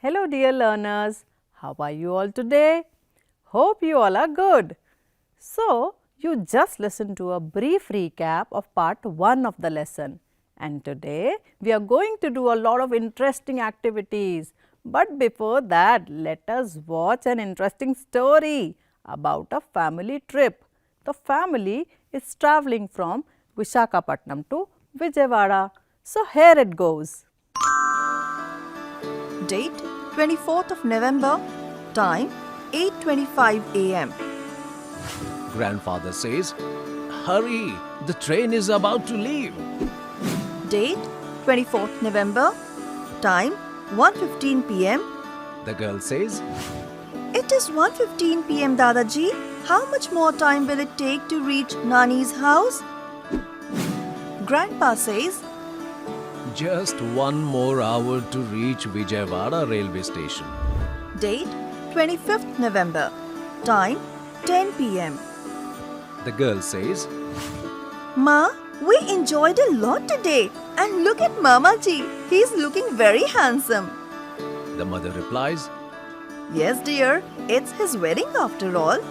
Hello dear learners, how are you all today? Hope you all are good. So, you just listened to a brief recap of part 1 of the lesson, and today we are going to do a lot of interesting activities. But before that, let us watch an interesting story about a family trip. The family is travelling from Visakhapatnam to Vijayawada. So, here it goes. Date 24th of November. Time 8:25 a.m. Grandfather says, "Hurry, the train is about to leave." Date 24th November. Time 1:15 p.m. The girl says, It is 1:15 p.m. Dadaji. How much more time will it take to reach Nani's house? Grandpa says, "Just 1 more hour to reach Vijayawada railway station." Date 25th November. Time 10 p.m. The girl says, Ma, we enjoyed a lot today. And look at Mamaji. He's looking very handsome. The mother replies, Yes, dear. It's his wedding after all.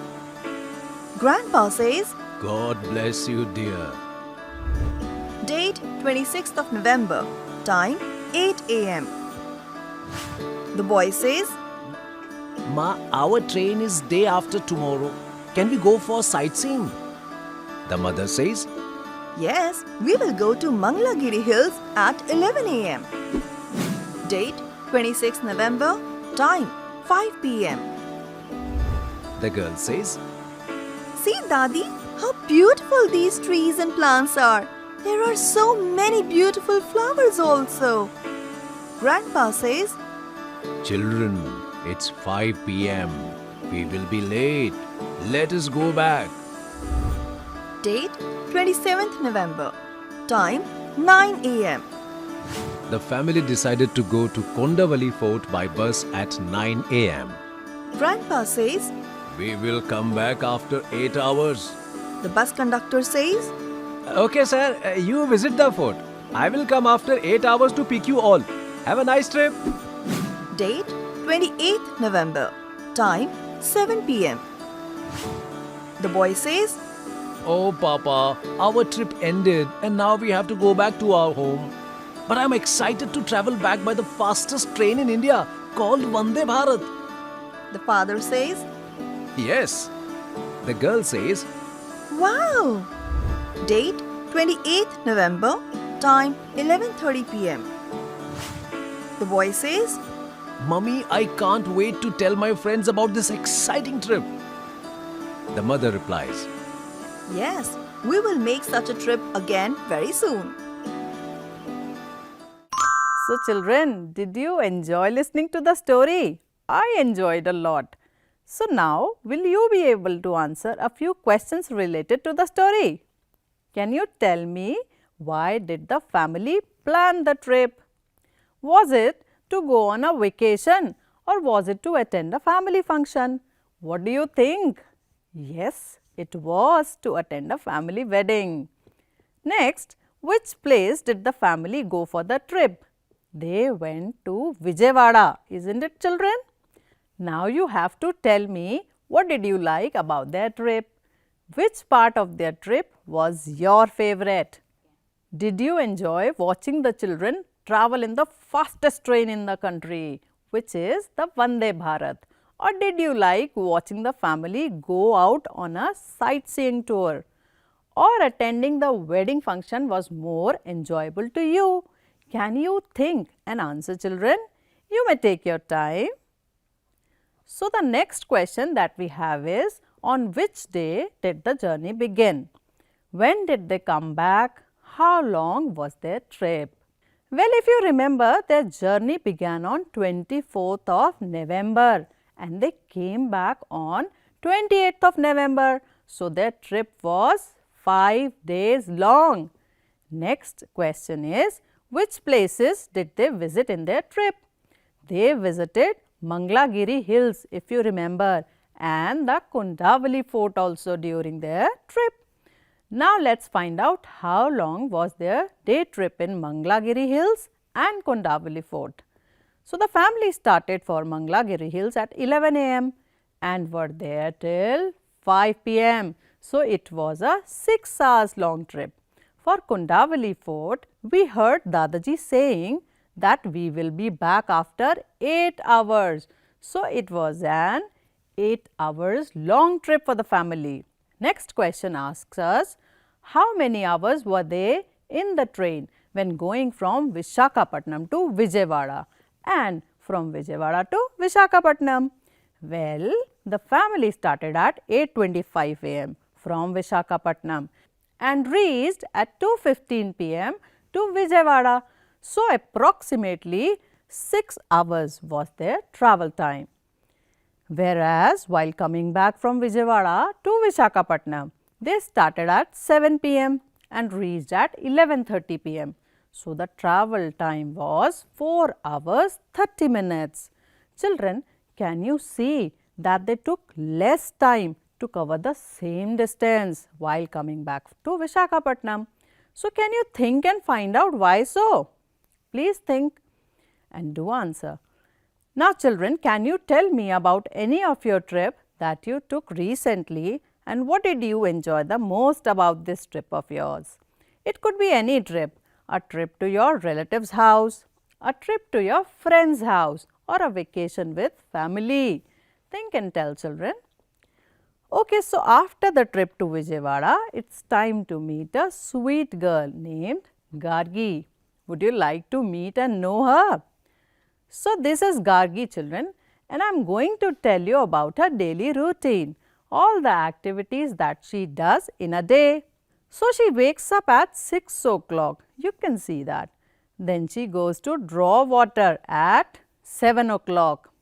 Grandpa says, "God bless you, dear." Date 26th of November. Time 8 a.m. The boy says, Ma, our train is day after tomorrow. Can we go for sightseeing? The mother says, Yes, we will go to Mangalagiri Hills at 11 a.m. Date 26th November. Time 5 p.m. The girl says, See, Dadi, how beautiful these trees and plants are. There are so many beautiful flowers also. Grandpa says, "Children, it's 5 p.m. We will be late. Let us go back." Date 27th November. Time 9 a.m. The family decided to go to Kondavalli Fort by bus at 9 a.m. Grandpa says, We will come back after 8 hours. the bus conductor says, Okay, sir. You visit the fort. I will come after 8 hours to pick you all. Have a nice trip. Date 28th November. Time 7 p.m. The boy says, Oh, Papa, our trip ended and now we have to go back to our home. But I'm excited to travel back by the fastest train in India called Vande Bharat. The father says, Yes. The girl says, Wow! Date 28th November. Time 11:30 p.m. The boy says, Mummy, I can't wait to tell my friends about this exciting trip. The mother replies, Yes, we will make such a trip again very soon. So children, did you enjoy listening to the story? I enjoyed a lot. So now, will you be able to answer a few questions related to the story? Can you tell me why did the family plan the trip? Was it to go on a vacation or was it to attend a family function? What do you think? Yes, it was to attend a family wedding. Next, which place did the family go for the trip? They went to Vijayawada, isn't it children? Now you have to tell me what did you like about their trip? Which part of their trip was your favorite? Did you enjoy watching the children travel in the fastest train in the country, which is the Vande Bharat? Or did you like watching the family go out on a sightseeing tour? Or attending the wedding function was more enjoyable to you? Can you think and answer children? You may take your time. So, the next question that we have is, on which day did the journey begin? When did they come back? How long was their trip? Well, if you remember, their journey began on 24th of November and they came back on 28th of November. So, their trip was 5 days long. Next question is, which places did they visit in their trip? They visited Mangalagiri Hills, if you remember, and the Kondavalli Fort also during their trip. Now, let us find out how long was their day trip in Mangalagiri Hills and Kondavalli Fort. So, the family started for Mangalagiri Hills at 11 a.m. and were there till 5 p.m. So, it was a 6 hours long trip. For Kundavali Fort, we heard Dadaji saying that we will be back after 8 hours. So, it was an 8 hours long trip for the family. Next question asks us, how many hours were they in the train when going from Visakhapatnam to Vijayawada and from Vijayawada to Visakhapatnam? Well, the family started at 8:25 a.m. from Visakhapatnam and reached at 2:15 p.m. to Vijayawada. So, approximately 6 hours was their travel time. Whereas, while coming back from Vijayawada to Visakhapatnam, they started at 7 p.m. and reached at 11:30 p.m. So, the travel time was 4 hours 30 minutes. Children, can you see that they took less time to cover the same distance while coming back to Visakhapatnam? So, can you think and find out why so? Please think and do answer. Now, children, can you tell me about any of your trip that you took recently and what did you enjoy the most about this trip of yours? It could be any trip, a trip to your relative's house, a trip to your friend's house or a vacation with family. Think and tell, children. Okay, so after the trip to Vijayawada, it's time to meet a sweet girl named Gargi. Would you like to meet and know her? So, this is Gargi, children, and I am going to tell you about her daily routine, all the activities that she does in a day. So, she wakes up at 6 o'clock, you can see that. Then she goes to draw water at 7 o'clock.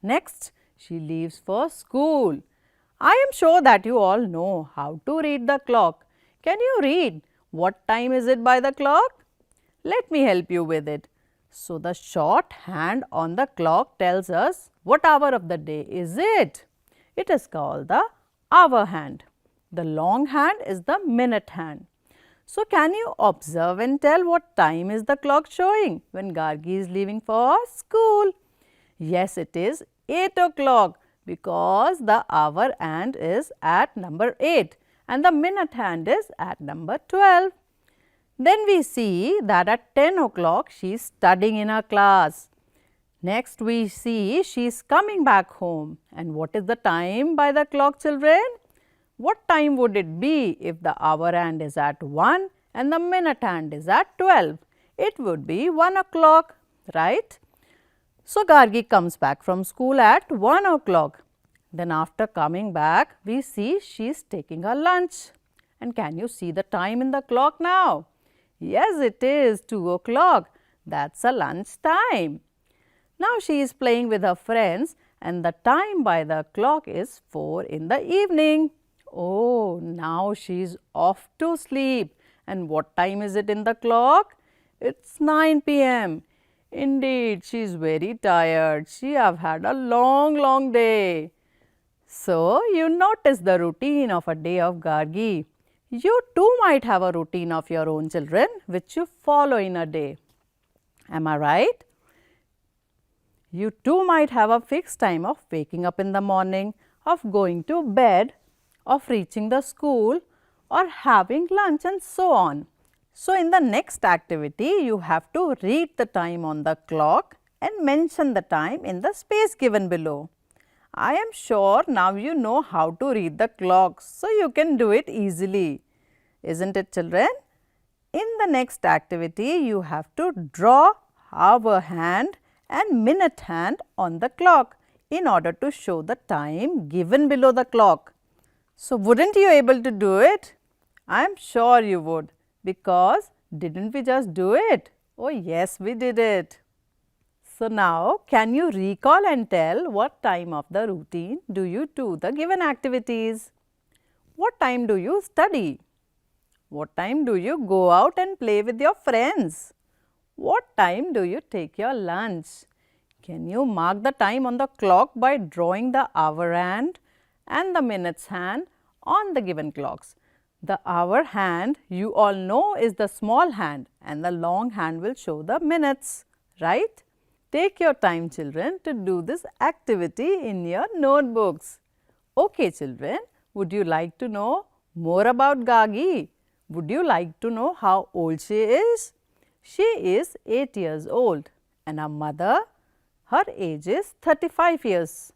Next, she leaves for school. I am sure that you all know how to read the clock. Can you read? What time is it by the clock? Let me help you with it. So, the short hand on the clock tells us what hour of the day is it. It is called the hour hand. The long hand is the minute hand. So, can you observe and tell what time is the clock showing when Gargi is leaving for school? Yes, it is 8 o'clock because the hour hand is at number 8 and the minute hand is at number 12. Then we see that at 10 o'clock she is studying in her class. Next we see she is coming back home. And what is the time by the clock, children? What time would it be if the hour hand is at 1 and the minute hand is at 12? It would be 1 o'clock, right? So, Gargi comes back from school at 1 o'clock. Then after coming back, we see she is taking her lunch. And can you see the time in the clock now? Yes, it is 2 o'clock. That's a lunch time. Now, she is playing with her friends and the time by the clock is 4 in the evening. Oh, now she is off to sleep. And what time is it in the clock? It's 9 p.m. Indeed, she is very tired. She have had a long day. So, you notice the routine of a day of Gargi. You too might have a routine of your own, children, which you follow in a day. Am I right? You too might have a fixed time of waking up in the morning, of going to bed, of reaching the school or having lunch and so on. So, in the next activity, you have to read the time on the clock and mention the time in the space given below. I am sure now you know how to read the clock, so you can do it easily. Isn't it, children? In the next activity, you have to draw hour hand and minute hand on the clock in order to show the time given below the clock. So, wouldn't you able to do it? I am sure you would, because didn't we just do it? Oh yes, we did it. So, now can you recall and tell what time of the routine do you do the given activities? What time do you study? What time do you go out and play with your friends? What time do you take your lunch? Can you mark the time on the clock by drawing the hour hand and the minutes hand on the given clocks? The hour hand you all know is the small hand and the long hand will show the minutes, right? Take your time, children, to do this activity in your notebooks. Okay, children, would you like to know more about Gagi? Would you like to know how old she is? She is 8 years old and her mother, her age is 35 years.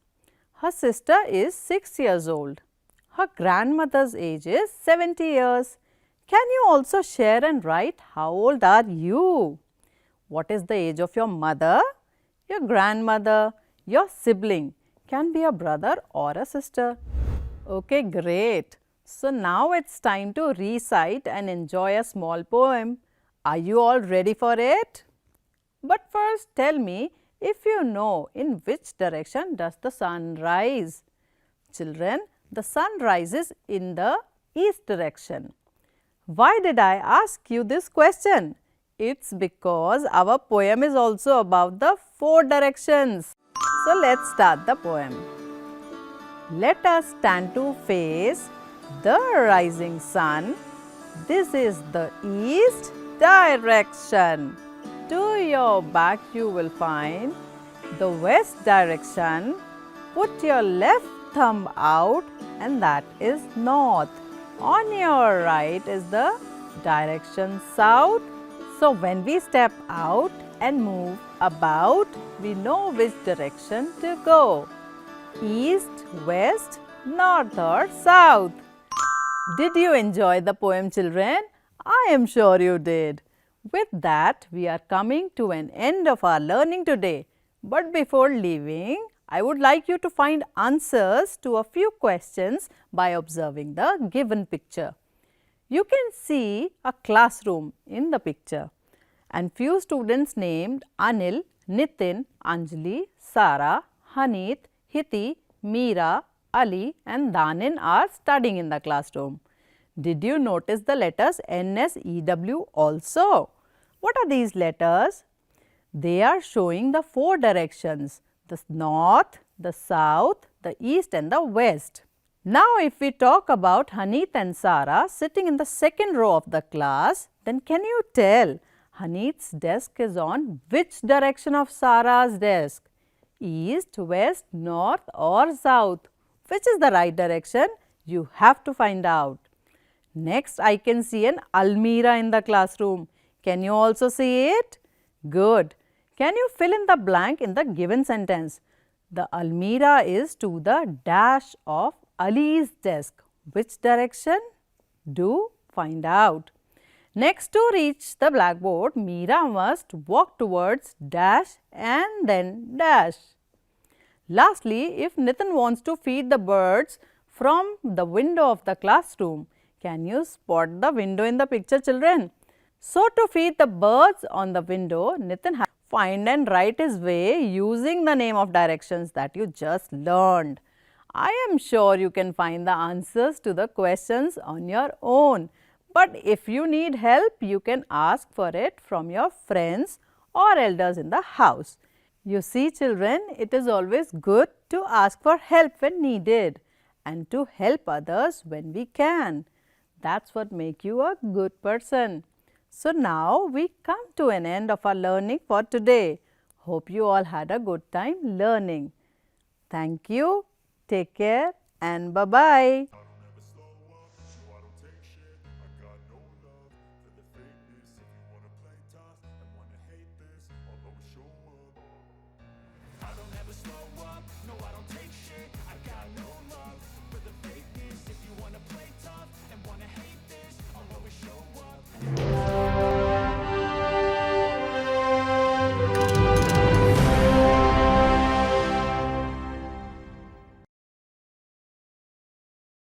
Her sister is 6 years old. Her grandmother's age is 70 years. Can you also share and write how old are you? What is the age of your mother, your grandmother, your sibling? Can be a brother or a sister. Okay, great. So now it's time to recite and enjoy a small poem. Are you all ready for it? But first tell me if you know in which direction does the sun rise. Children, the sun rises in the east direction. Why did I ask you this question? It's because our poem is also about the 4 directions. So let's start the poem. Let us stand to face the rising sun. This is the east direction. To your back you will find the west direction. Put your left thumb out and that is north. On your right is the direction south. So when we step out and move about, we know which direction to go. East, west, north or south. Did you enjoy the poem, children? I am sure you did. With that, we are coming to an end of our learning today. But before leaving, I would like you to find answers to a few questions by observing the given picture. You can see a classroom in the picture and few students named Anil, Nitin, Anjali, Sara, Haneet, Hiti, Meera, Ali and Danin are studying in the classroom. Did you notice the letters N, S, E, W also? What are these letters? They are showing the 4 directions, the north, the south, the east and the west. Now if we talk about Haneet and Sara sitting in the second row of the class, then can you tell Haneet's desk is on which direction of Sara's desk? East, west, north or south? Which is the right direction? You have to find out. Next, I can see an almirah in the classroom. Can you also see it? Good. Can you fill in the blank in the given sentence? The almirah is to the dash of Ali's desk. Which direction? Do find out. Next, to reach the blackboard, Meera must walk towards dash and then dash. Lastly, if Nitin wants to feed the birds from the window of the classroom, can you spot the window in the picture, children? So, to feed the birds on the window, Nitin has to find and write his way using the name of directions that you just learned. I am sure you can find the answers to the questions on your own. But if you need help, you can ask for it from your friends or elders in the house. You see, children, it is always good to ask for help when needed and to help others when we can. That's what makes you a good person. So now we come to an end of our learning for today. Hope you all had a good time learning. Thank you, take care and bye-bye.